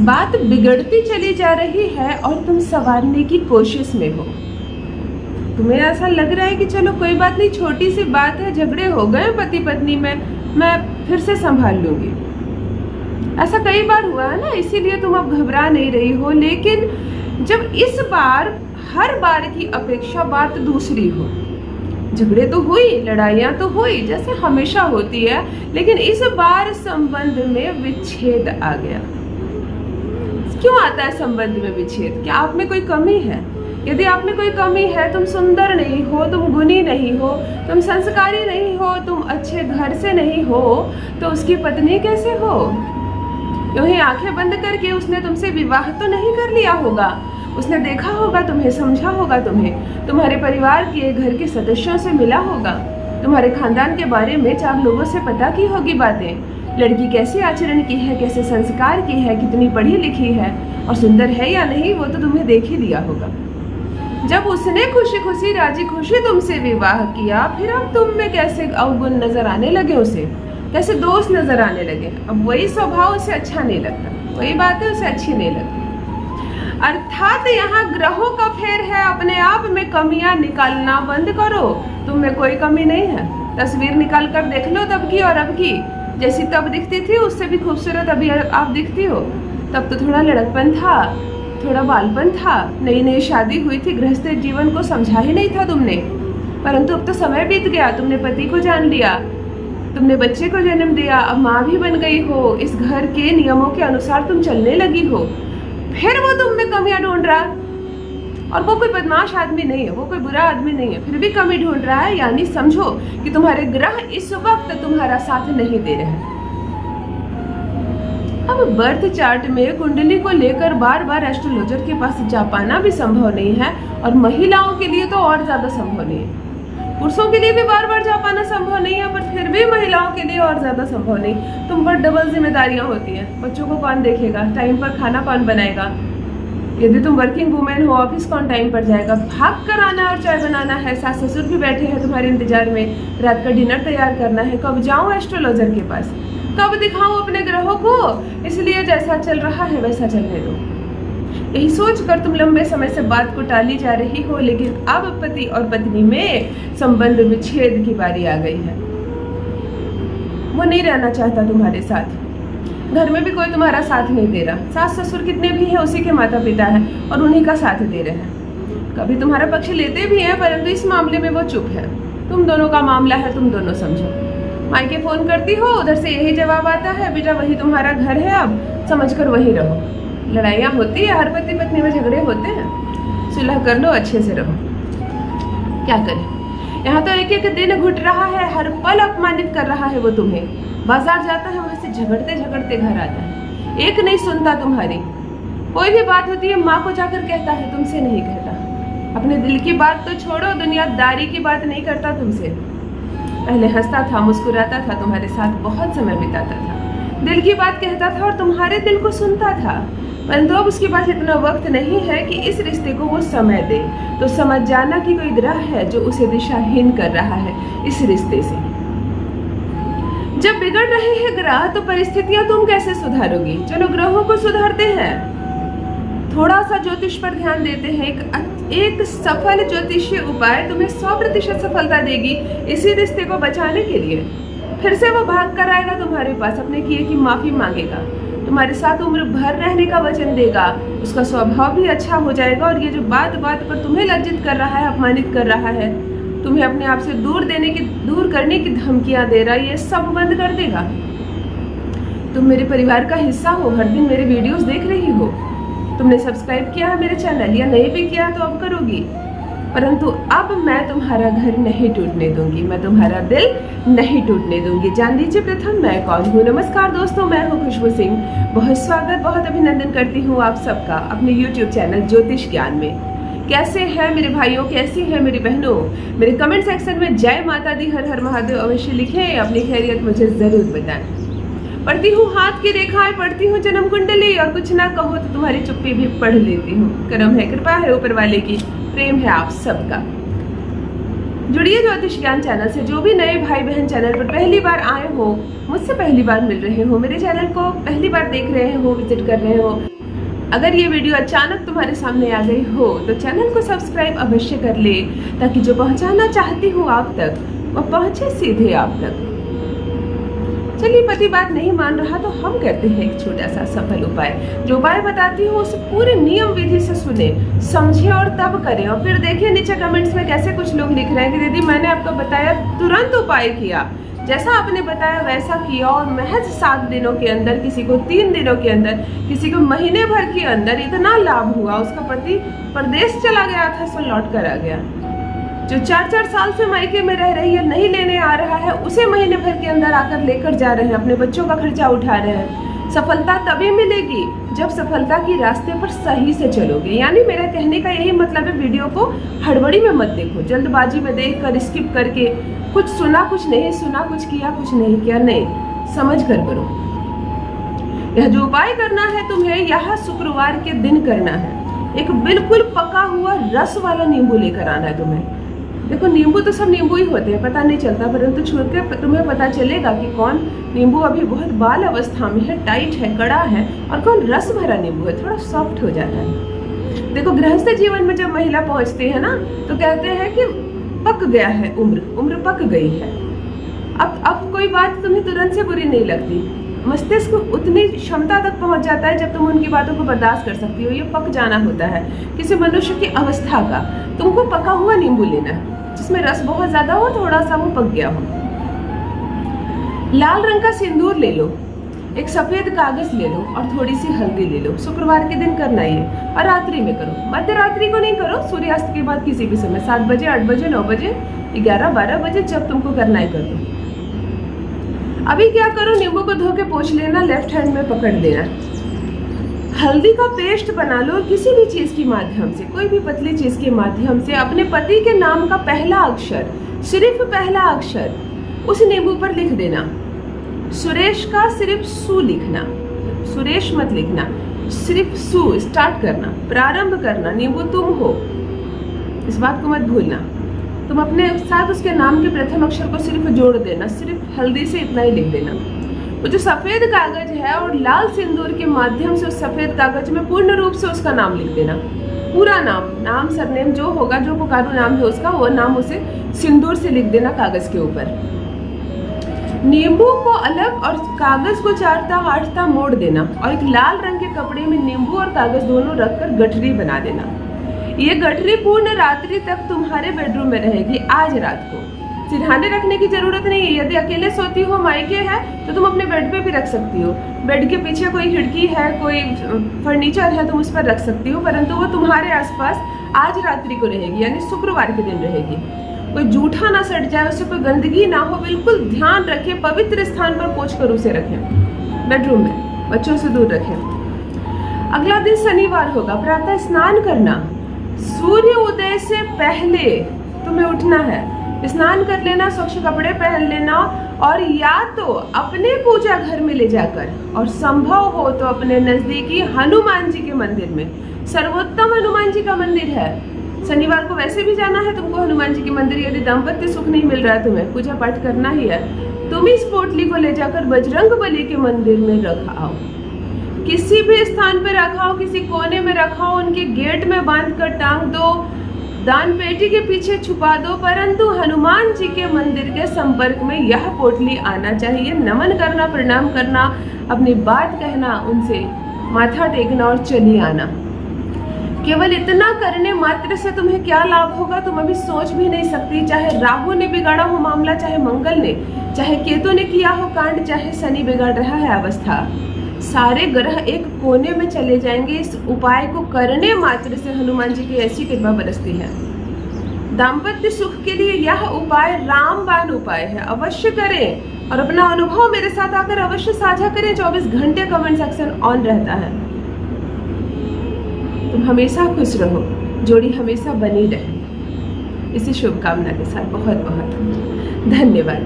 बात बिगड़ती चली जा रही है और तुम संवारने की कोशिश में हो। तुम्हें ऐसा लग रहा है कि चलो कोई बात नहीं, छोटी सी बात है, झगड़े हो गए पति पत्नी में, मैं फिर से संभाल लूंगी। ऐसा कई बार हुआ है ना, इसीलिए तुम अब घबरा नहीं रही हो। लेकिन जब इस बार हर बार की अपेक्षा बात दूसरी हो, झगड़े तो हुई, लड़ाइयाँ तो हुई जैसे हमेशा होती है, लेकिन इस बार संबंध में विच्छेद आ गया। क्यों आता है संबंध में विच्छेद? क्या आप में कोई कमी है? यदि आप में कोई कमी है, तुम सुंदर नहीं हो, तुम गुणी नहीं हो, तुम संस्कारी नहीं हो, तुम अच्छे घर से नहीं हो, तो उसकी पत्नी कैसे हो? यूं ही आंखें बंद करके उसने तुमसे विवाह तो नहीं कर लिया होगा। उसने देखा होगा तुम्हें, समझा होगा तुम्हें, तुम्हारे परिवार के घर के सदस्यों से मिला होगा, तुम्हारे खानदान के बारे में 4 लोगों से पता की होगी बातें। लड़की कैसे आचरण की है, कैसे संस्कार की है, कितनी पढ़ी लिखी है और सुंदर है या नहीं, वो तो तुम्हें देख ही लिया होगा। जब उसने खुशी खुशी राजी खुशी तुमसे विवाह किया, फिर अब तुम में कैसे अवगुण नजर आने लगे, उसे कैसे दोष नजर आने लगे। अब वही स्वभाव उसे अच्छा नहीं लगता, वही बातें उसे अच्छी नहीं लगती। अर्थात यहाँ ग्रहों का फेर है। अपने आप में कमियां निकालना बंद करो। तुम में कोई कमी नहीं है। तस्वीर निकाल कर देख लो तब की और अब की। जैसी तब दिखती थी उससे भी खूबसूरत अभी आप दिखती हो। तब तो थोड़ा लड़कपन था, थोड़ा बालपन था, नई नई शादी हुई थी, गृहस्थ जीवन को समझा ही नहीं था तुमने। परंतु अब तो समय बीत गया, तुमने पति को जान लिया, तुमने बच्चे को जन्म दिया, अब माँ भी बन गई हो, इस घर के नियमों के अनुसार तुम चलने लगी हो। फिर वो तुम में कमियां ढूंढ रहा, और वो कोई बदमाश आदमी नहीं है, वो कोई बुरा आदमी नहीं है, फिर भी कमी ढूंढ रहा है। यानी समझो कि तुम्हारे ग्रह इस वक्त तुम्हारा साथ नहीं दे रहे हैं। अब बर्थ चार्ट में कुंडली को लेकर बार बार एस्ट्रोलॉजर के पास जा पाना भी संभव नहीं है, और महिलाओं के लिए तो और ज्यादा संभव नहीं है। पुरुषों के लिए भी बार बार जा पाना संभव नहीं है, पर फिर भी महिलाओं के लिए और ज्यादा संभव नहीं। तुम पर डबल जिम्मेदारियां होती हैं। बच्चों को कौन देखेगा, टाइम पर खाना कौन बनाएगा, यदि तुम वर्किंग वुमेन हो, ऑफिस कौन टाइम पर जाएगा, भाग कर आना और चाय बनाना है, सास ससुर भी बैठे हैं तुम्हारे इंतजार में, रात का डिनर तैयार करना है। कब जाऊं एस्ट्रोलॉजर के पास, कब दिखाऊं अपने ग्रहों को? इसलिए जैसा चल रहा है वैसा चलने दो। यही सोचकर तुम लंबे समय से बात को टाली जा रही हो, लेकिन अब पति और पत्नी में संबंध विच्छेद की बारी आ गई है। वो नहीं रहना चाहता तुम्हारे साथ। घर में भी कोई तुम्हारा साथ नहीं दे रहा। सास ससुर कितने भी हैं उसी के माता पिता हैं और उन्हीं का साथ दे रहे हैं। कभी तुम्हारा पक्ष लेते भी हैं, परंतु इस मामले में वो चुप है। तुम दोनों का मामला है, तुम दोनों समझो। मायके फोन करती हो, उधर से यही जवाब आता है, बेटा वही तुम्हारा घर है, अब समझकर वही रहो। लड़ाइयाँ होती है, हर पति पत्नी में झगड़े होते हैं, सुलह कर लो, अच्छे से रहो। क्या करें, यहाँ तो एक एक दिन घुट रहा है, हर पल अपमानित कर रहा है वो तुम्हें। बाजार जाता है, वहां से झगड़ते झगड़ते घर आता है, एक नहीं सुनता तुम्हारी। कोई भी बात होती है माँ को जाकर कहता है, तुमसे नहीं कहता। अपने दिल की बात तो छोड़ो, दुनियादारी की बात नहीं करता तुमसे। पहले हंसता था, मुस्कुराता था, तुम्हारे साथ बहुत समय बिताता था, दिल की बात कहता था और तुम्हारे दिल को सुनता था। परंतु अब उसके पास इतना वक्त नहीं है कि इस रिश्ते को वो समय दे। तो समझ जाना कि कोई ग्रह है जो उसे दिशाहीन कर रहा है इस रिश्ते से। जब बिगड़ रहे हैं ग्रह, तो परिस्थितियां तुम कैसे सुधारोगी? चलो ग्रहों को सुधारते हैं, थोड़ा सा ज्योतिष पर ध्यान देते हैं। एक सफल ज्योतिषीय उपाय तुम्हें 100% सफलता देगी इसी रिश्ते को बचाने के लिए। फिर से वो भाग कर आएगा तुम्हारे पास, अपने किए की माफी मांगेगा, तुम्हारे साथ उम्र भर रहने का वचन देगा, उसका स्वभाव भी अच्छा हो जाएगा। और ये जो बात बात पर तुम्हें लज्जित कर रहा है, अपमानित कर रहा है, तुम्हें अपने आप से दूर करने की धमकियां दे रहा है, ये सब बंद कर देगा। तुम मेरे परिवार का हिस्सा हो, हर दिन मेरे वीडियोस देख रही हो, तुमने सब्सक्राइब किया है मेरे चैनल, या नहीं भी किया तो अब करोगी। परंतु अब मैं तुम्हारा घर नहीं टूटने दूंगी, मैं तुम्हारा दिल नहीं टूटने दूंगी। जान लीजिए प्रथम मैं कौन हूँ। नमस्कार दोस्तों, मैं हूँ खुशबू सिंह। बहुत स्वागत, बहुत अभिनंदन करती हूँ आप सबका अपने YouTube चैनल ज्योतिष ज्ञान में। कैसे हैं मेरे भाइयों, कैसी हैं मेरी बहनों? मेरे कमेंट सेक्शन में जय माता दी, हर हर महादेव अवश्य लिखें, अपनी खैरियत मुझे जरूर बताएं। पढ़ती हूँ हाथ की रेखाएं, पढ़ती हूँ जन्म कुंडली, और कुछ ना कहो तो तुम्हारी चुप्पी भी पढ़ लेती हूँ। करम है, कृपा है ऊपर वाले की, प्रेम है आप सबका। जुड़िए ज्योतिष ज्ञान चैनल से। जो भी नए भाई बहन चैनल पर पहली बार आए हो, मुझसे पहली बार मिल रहे हो, मेरे चैनल को पहली बार देख रहे हो, विजिट कर रहे हो, अगर ये वीडियो अचानक तुम्हारे सामने आ गई हो तो चैनल को सब्सक्राइब अवश्य कर ले, ताकि जो पहुंचाना चाहती हूँ आप तक वो पहुंचे सीधे आप तक। चलिए, पति बात नहीं मान रहा तो हम करते हैं एक छोटा सा सफल उपाय। जो उपाय बताती हूँ उसे पूरे नियम विधि से सुने, समझे और तब करें। और फिर देखिए नीचे कमेंट्स में कैसे कुछ लोग लिख रहे हैं कि दीदी मैंने आपको बताया, तुरंत उपाय किया, जैसा आपने बताया वैसा किया और महज 7 दिनों के अंदर, किसी को 3 दिनों के अंदर, किसी को महीने भर के अंदर इतना लाभ हुआ। उसका पति प्रदेश चला गया था, सो लौट कर आ गया। जो 4-4 साल से मायके में रह रही है, नहीं लेने आ रहा है, उसे महीने भर के अंदर आकर लेकर जा रहे हैं, अपने बच्चों का खर्चा उठा रहे हैं। सफलता तभी मिलेगी जब सफलता की रास्ते पर सही से चलोगे। यानी मेरा कहने का यही मतलब है, वीडियो को हड़बड़ी में मत देखो, जल्दबाजी में देख कर, स्किप करके, कुछ सुना कुछ नहीं सुना, कुछ किया कुछ नहीं किया, नहीं, समझ कर करो। यह जो उपाय करना है तुम्हें, यह शुक्रवार के दिन करना है। एक बिल्कुल पका हुआ रस वाला नींबू लेकर आना है तुम्हें। देखो, नींबू तो सब नींबू ही होते हैं, पता नहीं चलता, परंतु छू के तुम्हें पता चलेगा कि कौन नींबू अभी बहुत बाल अवस्था में है, टाइट है, कड़ा है, और कौन रस भरा नींबू है, थोड़ा सॉफ्ट हो जाता है। देखो, गृहस्थ जीवन में जब महिला पहुंचती है ना, तो कहते हैं कि पक गया है, उम्र पक गई है। अब कोई बात तुम्हें तुरंत से बुरी नहीं लगती, मस्तिष्क उतनी क्षमता तक पहुंच जाता है जब तुम उनकी बातों को बर्दाश्त कर सकती हो। ये पक जाना होता है किसी मनुष्य की अवस्था का। तुमको पका हुआ नींबू लेना है जिसमें रस बहुत ज्यादा हो, थोड़ा सा वो पक गया हो। लाल रंग का सिंदूर ले लो, एक सफेद कागज ले लो और थोड़ी सी हल्दी ले लो। शुक्रवार के दिन करना ये, और रात्रि में करो, मध्य रात्रि को नहीं करो, सूर्यास्त के बाद किसी भी समय, 7 बजे, 8 बजे, 9 बजे, 11, 12 बजे, जब तुमको करना है कर लो। अभी क्या करो, नींबू को धो के पोंछ लेना, लेफ्ट हैंड में पकड़ देना। हल्दी का पेस्ट बना लो, किसी भी चीज के माध्यम से, कोई भी पतली चीज के माध्यम से अपने पति के नाम का पहला अक्षर, सिर्फ पहला अक्षर उस नींबू पर लिख देना। सुरेश का सिर्फ सु लिखना, सुरेश मत लिखना, सिर्फ सु स्टार्ट करना, प्रारंभ करना। नींबू तुम हो, इस बात को मत भूलना। तुम अपने साथ उसके नाम के प्रथम अक्षर को सिर्फ जोड़ देना, सिर्फ हल्दी से इतना ही लिख देना। वो जो सफेद कागज है और लाल सिंदूर के माध्यम से उस सफेद कागज में पूर्ण रूप से उसका नाम लिख देना, पूरा नाम सरनेम जो होगा, जो पुकारू नाम है उसका, वो नाम उसे सिंदूर से लिख देना कागज के ऊपर। नींबू को अलग और कागज को 4-8 मोड़ देना और एक लाल रंग के कपड़े में नींबू और कागज दोनों रखकर गठरी बना देना। ये गठरी पूर्ण रात्रि तक तुम्हारे बेडरूम में रहेगी। आज रात को सिरहाने रखने की जरूरत नहीं है। यदि अकेले सोती हो, मायके है, तो तुम अपने बेड पे भी रख सकती हो। बेड के पीछे कोई खिड़की है, कोई फर्नीचर है, तुम उस पर रख सकती हो, परंतु वो तुम्हारे आसपास आज रात्रि को रहेगी, यानी शुक्रवार के दिन रहेगी। कोई जूठा ना सट जाए, उससे कोई गंदगी ना हो, बिल्कुल ध्यान रखें, पवित्र स्थान पर पोंछ कर उसे रखें, बेडरूम में, बच्चों से दूर रखें। अगला दिन शनिवार होगा, प्रातः स्नान करना, सूर्य उदय से पहले तुम्हें उठना है, स्नान कर लेना, स्वच्छ कपड़े पहन लेना, और या तो अपने पूजा घर में ले जाकर, और संभव हो तो अपने नजदीकी हनुमान जी के मंदिर में, सर्वोत्तम हनुमान जी का मंदिर है, शनिवार को वैसे भी जाना है तुमको हनुमान जी के मंदिर। यदि दाम्पत्य सुख नहीं मिल रहा है, तुम्हें पूजा पाठ करना ही है, तुम इस पोटली को ले जाकर बजरंग बली के मंदिर में रखाओ, किसी भी स्थान पे रखाओ, किसी कोने में रखाओ, उनके गेट में बांध कर टांग दो, दान पेटी के पीछे छुपा दो, परंतु हनुमान जी के मंदिर के संपर्क में यह पोटली आना चाहिए। नमन करना, प्रणाम करना, अपनी बात कहना, उनसे माथा टेकना और चली आना। केवल इतना करने मात्र से तुम्हें क्या लाभ होगा तुम अभी सोच भी नहीं सकती। चाहे राहु ने बिगाड़ा हो मामला, चाहे मंगल ने, चाहे केतु ने किया हो कांड, चाहे शनि बिगाड़ रहा है अवस्था, सारे ग्रह एक कोने में चले जाएंगे। इस उपाय को करने मात्र से हनुमान जी की ऐसी कृपा बरसती है। दाम्पत्य सुख के लिए यह उपाय रामबाण उपाय है, अवश्य करें और अपना अनुभव मेरे साथ आकर अवश्य साझा करें। 24 घंटे कमेंट सेक्शन ऑन रहता है। तुम हमेशा खुश रहो, जोड़ी हमेशा बनी रहे। इसी शुभकामना के साथ बहुत बहुत धन्यवाद।